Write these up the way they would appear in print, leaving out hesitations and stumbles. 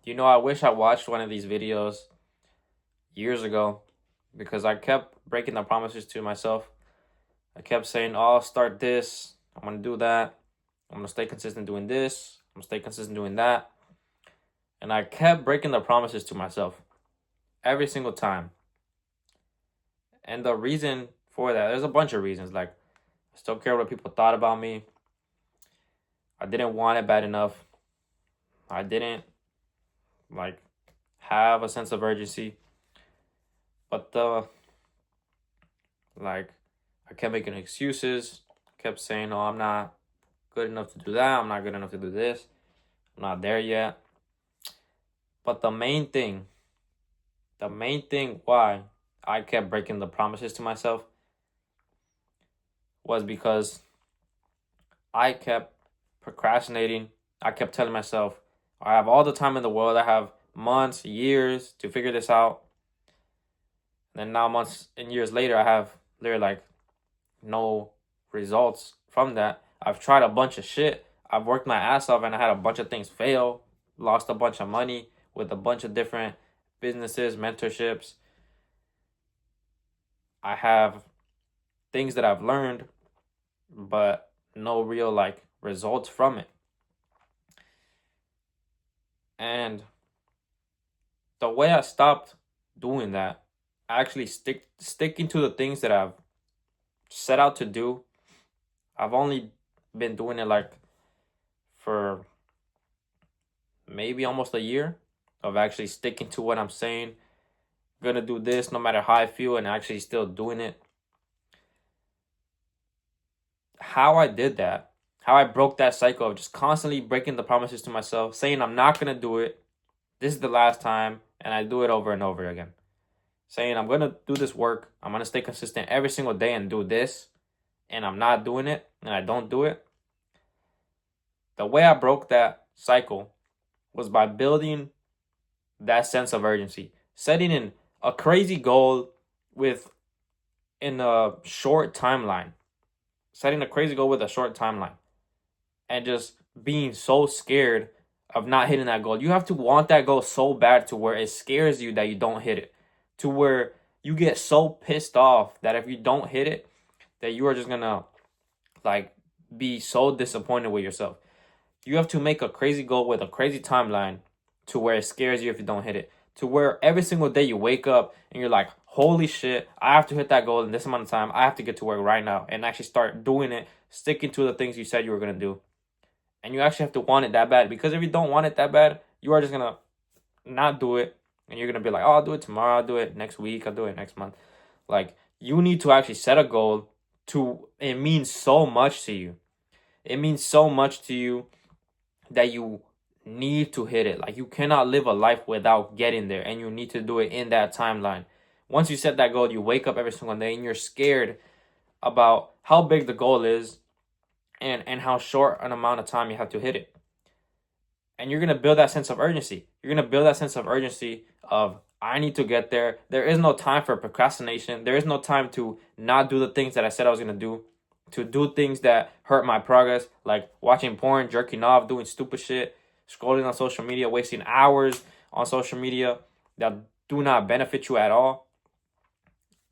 You know, I wish I watched one of these videos years ago because I kept breaking the promises to myself. I kept saying, oh, I'll start this. I'm going to do that. I'm going to stay consistent doing this. I'm going to stay consistent doing that. And I kept breaking the promises to myself every single time. And the reason for that, there's a bunch of reasons. Like, I still care what people thought about me. I didn't want it bad enough. I didn't, like, have a sense of urgency. But like, I kept making excuses. Kept saying, oh, I'm not good enough to do that. I'm not good enough to do this. I'm not there yet. But the main thing why I kept breaking the promises to myself was because I kept procrastinating. I kept telling myself, I have all the time in the world. I have months, years to figure this out. And then now, months and years later, I have literally like no results from that. I've tried a bunch of shit. I've worked my ass off and I had a bunch of things fail, lost a bunch of money with a bunch of different businesses, mentorships. I have things that I've learned, but no real like results from it. And the way I stopped doing that, actually sticking to the things that I've set out to do. I've only been doing it like for maybe almost a year of actually sticking to what I'm saying. Gonna do this no matter how I feel and actually still doing it. How I did that, how I broke that cycle of just constantly breaking the promises to myself, saying I'm not gonna do it. This is the last time, and I do it over and over again. Saying I'm gonna do this work, I'm gonna stay consistent every single day and do this, and I'm not doing it, and I don't do it. The way I broke that cycle was by building that sense of urgency, setting in a crazy goal with in a short timeline, setting a crazy goal with a short timeline, and just being so scared of not hitting that goal. You have to want that goal so bad to where it scares you that you don't hit it, to where you get so pissed off that if you don't hit it, that you are just gonna like be so disappointed with yourself. You have to make a crazy goal with a crazy timeline to where it scares you if you don't hit it. To where every single day you wake up and you're like, holy shit, I have to hit that goal in this amount of time. I have to get to work right now and actually start doing it, sticking to the things you said you were going to do. And you actually have to want it that bad, because if you don't want it that bad, you are just going to not do it. And you're going to be like, oh, I'll do it tomorrow. I'll do it next week. I'll do it next month. Like, you need to actually set a goal it means so much to you. It means so much to you that you need to hit it. Like, you cannot live a life without getting there, and you need to do it in that timeline. Once you set that goal, you wake up every single day and you're scared about how big the goal is and how short an amount of time you have to hit it. And you're going to build that sense of urgency. You're going to build that sense of urgency of, I need to get there. There is no time for procrastination. There is no time to not do the things that I said I was going to do, to do things that hurt my progress, like watching porn, jerking off, doing stupid shit, scrolling on social media, wasting hours on social media that do not benefit you at all.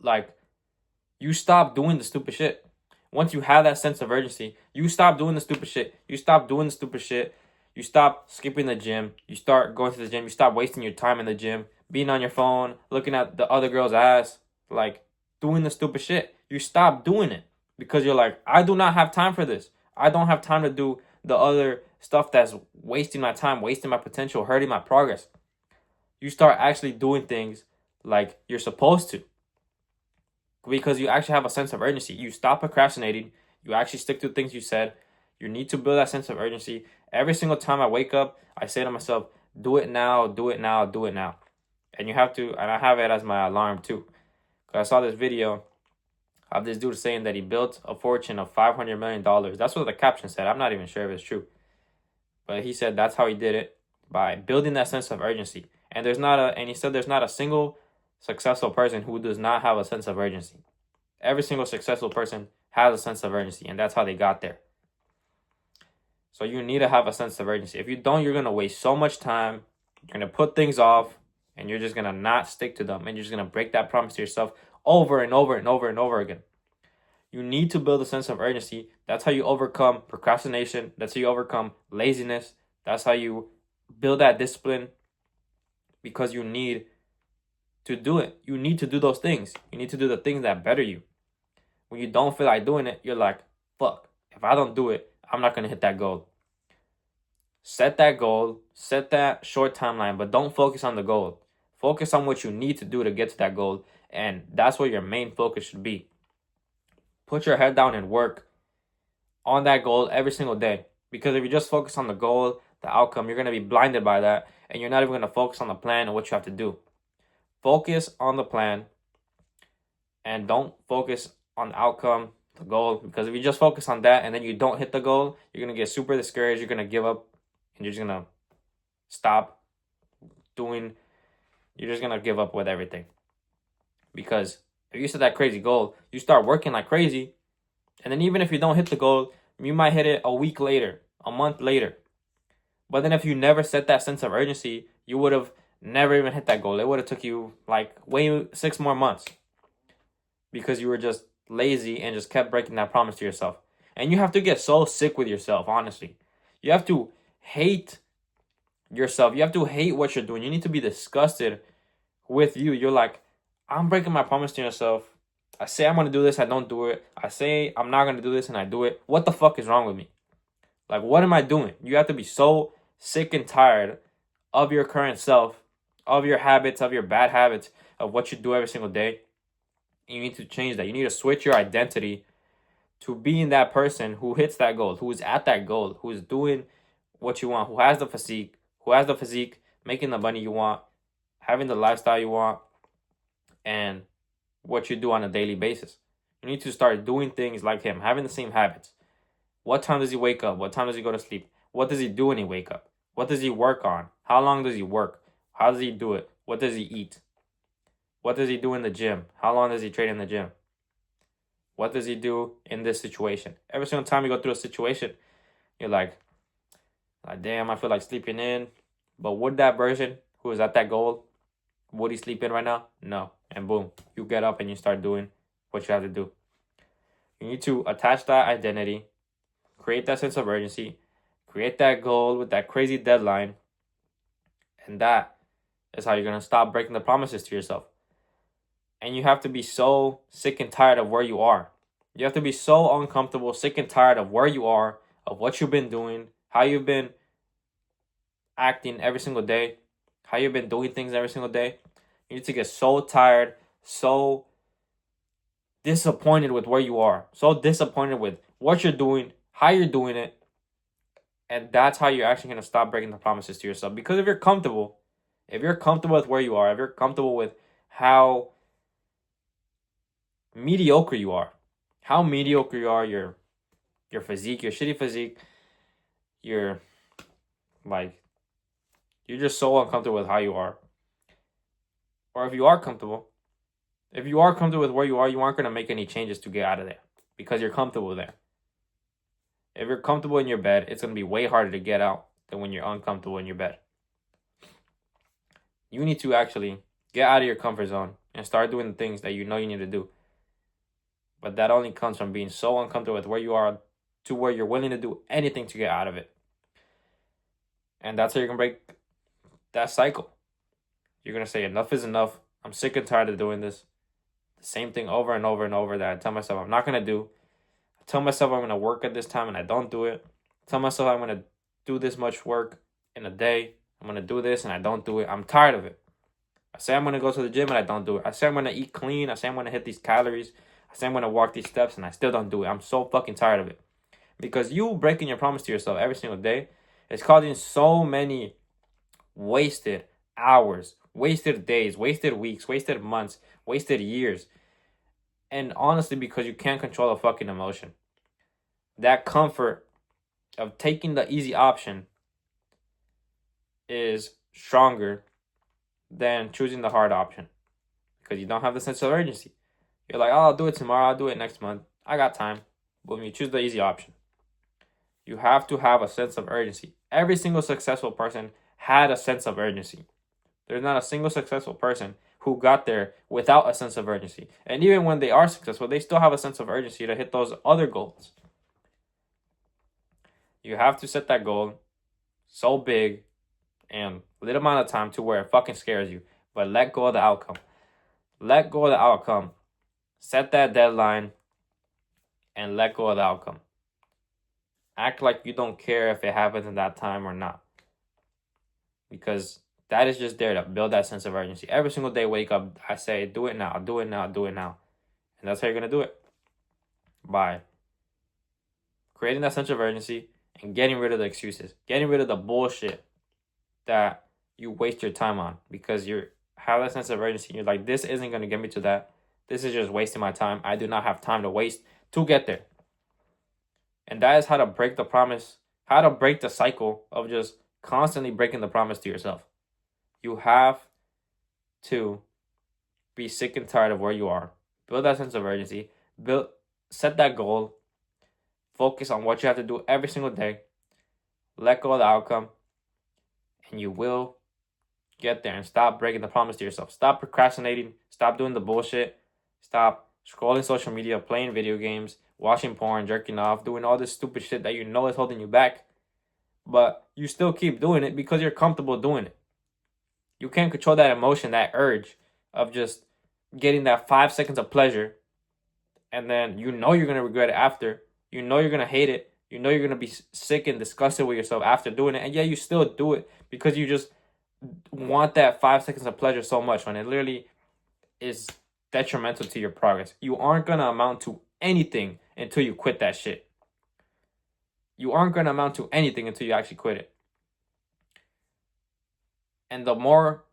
Like, you stop doing the stupid shit. Once you have that sense of urgency, you stop doing the stupid shit. You stop doing the stupid shit. You stop skipping the gym. You start going to the gym. You stop wasting your time in the gym, being on your phone, looking at the other girl's ass, like doing the stupid shit. You stop doing it because you're like, I do not have time for this. I don't have time to do the other stuff that's wasting my time, wasting my potential, hurting my progress. You start actually doing things like you're supposed to, because you actually have a sense of urgency. You stop procrastinating. You actually stick to things you said. You need to build that sense of urgency. Every single time I wake up, I say to myself, do it now, do it now, do it now. And you have to, and I have it as my alarm too. Because I saw this video of this dude saying that he built a fortune of $500 million. That's what the caption said. I'm not even sure if it's true. But he said that's how he did it, by building that sense of urgency. And he said there's not a single successful person who does not have a sense of urgency. Every single successful person has a sense of urgency, and that's how they got there. So you need to have a sense of urgency. If you don't, you're going to waste so much time. You're going to put things off, and you're just going to not stick to them, and you're just going to break that promise to yourself over and over and over and over again. You need to build a sense of urgency. That's how you overcome procrastination. That's how you overcome laziness. That's how you build that discipline, because you need to do it. You need to do those things. You need to do the things that better you. When you don't feel like doing it, you're like, fuck, if I don't do it, I'm not going to hit that goal. Set that goal, set that short timeline, but don't focus on the goal. Focus on what you need to do to get to that goal, and that's what your main focus should be. Put your head down and work on that goal every single day, because if you just focus on the goal, the outcome, you're going to be blinded by that, and you're not even going to focus on the plan and what you have to do. Focus on the plan, and don't focus on the outcome, the goal, because if you just focus on that and then you don't hit the goal, you're going to get super discouraged, you're going to give up, and you're just going to stop doing, you're just going to give up with everything. Because if you set that crazy goal, you start working like crazy, and then even if you don't hit the goal, you might hit it a week later, a month later. But then if you never set that sense of urgency, you would have never even hit that goal. It would have took you like 6 more months, because you were just lazy and just kept breaking that promise to yourself. And you have to get so sick with yourself, honestly. You have to hate yourself. You have to hate what you're doing. You need to be disgusted with you. You're like, I'm breaking my promise to yourself. I say I'm going to do this, I don't do it. I say I'm not going to do this, and I do it. What the fuck is wrong with me? Like, what am I doing? You have to be so sick and tired of your current self, of your habits, of your bad habits, of what you do every single day. You need to change that. You need to switch your identity to being that person who hits that goal, who is at that goal, who is doing what you want, who has the physique, making the money you want, having the lifestyle you want, and what you do on a daily basis. You need to start doing things like him, having the same habits. What time does he wake up? What time does he go to sleep? What does he do when he wake up? What does he work on? How long does he work? How does he do it? What does he eat? What does he do in the gym? How long does he train in the gym? What does he do in this situation? Every single time you go through a situation, you're like, damn, I feel like sleeping in. But would that version who is at that goal, would he sleep in right now? No. And boom, you get up and you start doing what you have to do. You need to attach that identity, create that sense of urgency, create that goal with that crazy deadline, and that is how you're going to stop breaking the promises to yourself. And you have to be so sick and tired of where you are. You have to be so uncomfortable, sick and tired of where you are, of what you've been doing, how you've been acting every single day, how you've been doing things every single day. You need to get so tired, so disappointed with where you are, so disappointed with what you're doing, how you're doing it. And that's how you're actually going to stop breaking the promises to yourself. Because if you're comfortable with where you are, if you're comfortable with how mediocre you are, your physique, your shitty physique, you're just so uncomfortable with how you are. Or if you are comfortable with where you are, you aren't going to make any changes to get out of there, because you're comfortable there. If you're comfortable in your bed, it's going to be way harder to get out than when you're uncomfortable in your bed. You need to actually get out of your comfort zone and start doing the things that you know you need to do. But that only comes from being so uncomfortable with where you are to where you're willing to do anything to get out of it. And that's how you can break that cycle. You're going to say, enough is enough. I'm sick and tired of doing this. The same thing over and over and over that I tell myself I'm not going to do. I tell myself I'm going to work at this time and I don't do it. I tell myself I'm going to do this much work in a day. I'm going to do this and I don't do it. I'm tired of it. I say I'm going to go to the gym and I don't do it. I say I'm going to eat clean. I say I'm going to hit these calories. I say I'm going to walk these steps and I still don't do it. I'm so fucking tired of it. Because you breaking your promise to yourself every single day is causing so many wasted hours, wasted days, wasted weeks, wasted months, wasted years. And honestly, because you can't control a fucking emotion. That comfort of taking the easy option is stronger than choosing the hard option. Because you don't have the sense of urgency. You're like, oh, I'll do it tomorrow. I'll do it next month. I got time. Boom, you choose the easy option. You have to have a sense of urgency. Every single successful person had a sense of urgency. There's not a single successful person who got there without a sense of urgency. And even when they are successful, they still have a sense of urgency to hit those other goals. You have to set that goal so big and little amount of time to where it fucking scares you. But let go of the outcome. Let go of the outcome. Set that deadline and let go of the outcome. Act like you don't care if it happens in that time or not. Because that is just there to build that sense of urgency. Every single day, wake up, I say, do it now, do it now, do it now. And that's how you're going to do it. By creating that sense of urgency and getting rid of the excuses. Getting rid of the bullshit that you waste your time on. Because you have that sense of urgency. You're like, this isn't going to get me to that. This is just wasting my time. I do not have time to waste to get there. And that is how to break the promise, how to break the cycle of just constantly breaking the promise to yourself. You have to be sick and tired of where you are. Build that sense of urgency. Set that goal. Focus on what you have to do every single day. Let go of the outcome. And you will get there. And stop breaking the promise to yourself. Stop procrastinating. Stop doing the bullshit. Stop scrolling social media, playing video games, watching porn, jerking off, doing all this stupid shit that you know is holding you back. But you still keep doing it because you're comfortable doing it. You can't control that emotion, that urge of just getting that 5 seconds of pleasure. And then you know you're going to regret it after. You know you're going to hate it. You know you're going to be sick and disgusted with yourself after doing it. And yeah, you still do it because you just want that 5 seconds of pleasure so much when it literally is detrimental to your progress. You aren't going to amount to anything until you quit that shit. You aren't going to amount to anything until you actually quit it. And the more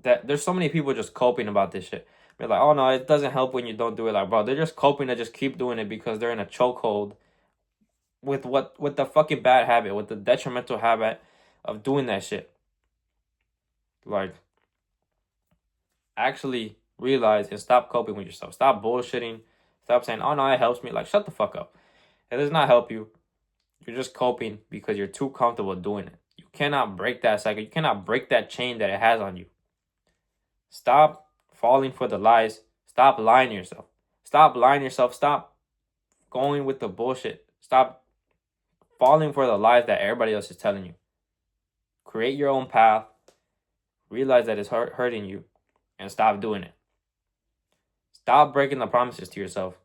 there's so many people just coping about this shit. They're like, oh no, it doesn't help when you don't do it. Like, bro, they're just coping to just keep doing it because they're in a chokehold with the fucking bad habit, with the detrimental habit of doing that shit. Like, actually realize and stop coping with yourself. Stop bullshitting. Stop saying, oh no, it helps me. Like, shut the fuck up. It does not help you. You're just coping because you're too comfortable doing it. You cannot break that cycle. You cannot break that chain that it has on you. Stop falling for the lies. Stop lying to yourself. Stop lying to yourself. Stop going with the bullshit. Stop falling for the lies that everybody else is telling you. Create your own path. Realize that it's hurting you. And stop doing it. Stop breaking the promises to yourself.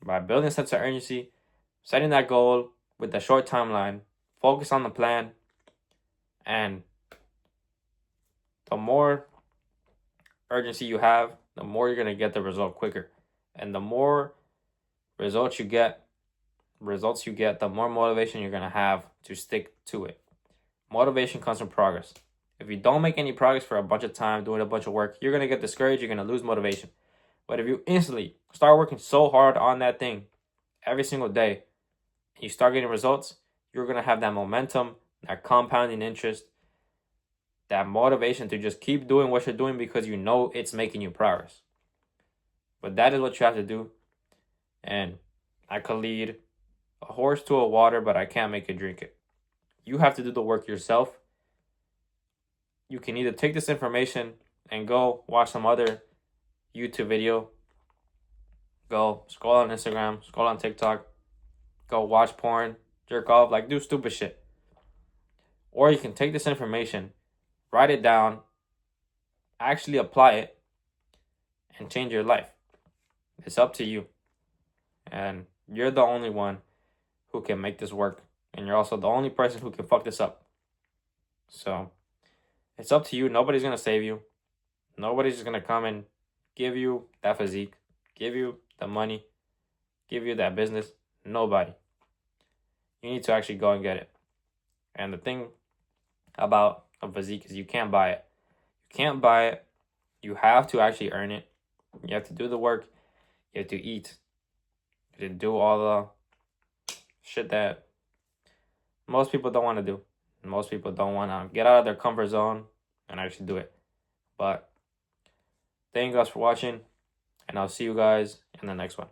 By building a sense of urgency, setting that goal with a short timeline, focus on the plan, and the more urgency you have, the more you're going to get the result quicker. And the more results you get, the more motivation you're going to have to stick to it. Motivation comes from progress. If you don't make any progress for a bunch of time, doing a bunch of work, you're going to get discouraged, you're going to lose motivation. But if you instantly start working so hard on that thing every single day, and you start getting results, you're going to have that momentum, that compounding interest, that motivation to just keep doing what you're doing because you know it's making you progress. But that is what you have to do. And I could lead a horse to a water, but I can't make it drink it. You have to do the work yourself. You can either take this information and go watch some other YouTube video, go scroll on Instagram, scroll on TikTok, go watch porn, jerk off, like do stupid shit. Or you can take this information, write it down, actually apply it, and change your life. It's up to you. And you're the only one who can make this work. And you're also the only person who can fuck this up. So it's up to you. Nobody's going to save you. Nobody's just going to come and give you that physique, give you the money, give you that business. Nobody. You need to actually go and get it. And the thing about a physique is you can't buy it. You can't buy it. You have to actually earn it. You have to do the work. You have to eat. You have to do all the shit that most people don't want to do. Most people don't want to get out of their comfort zone and actually do it. But thank you guys for watching, and I'll see you guys in the next one.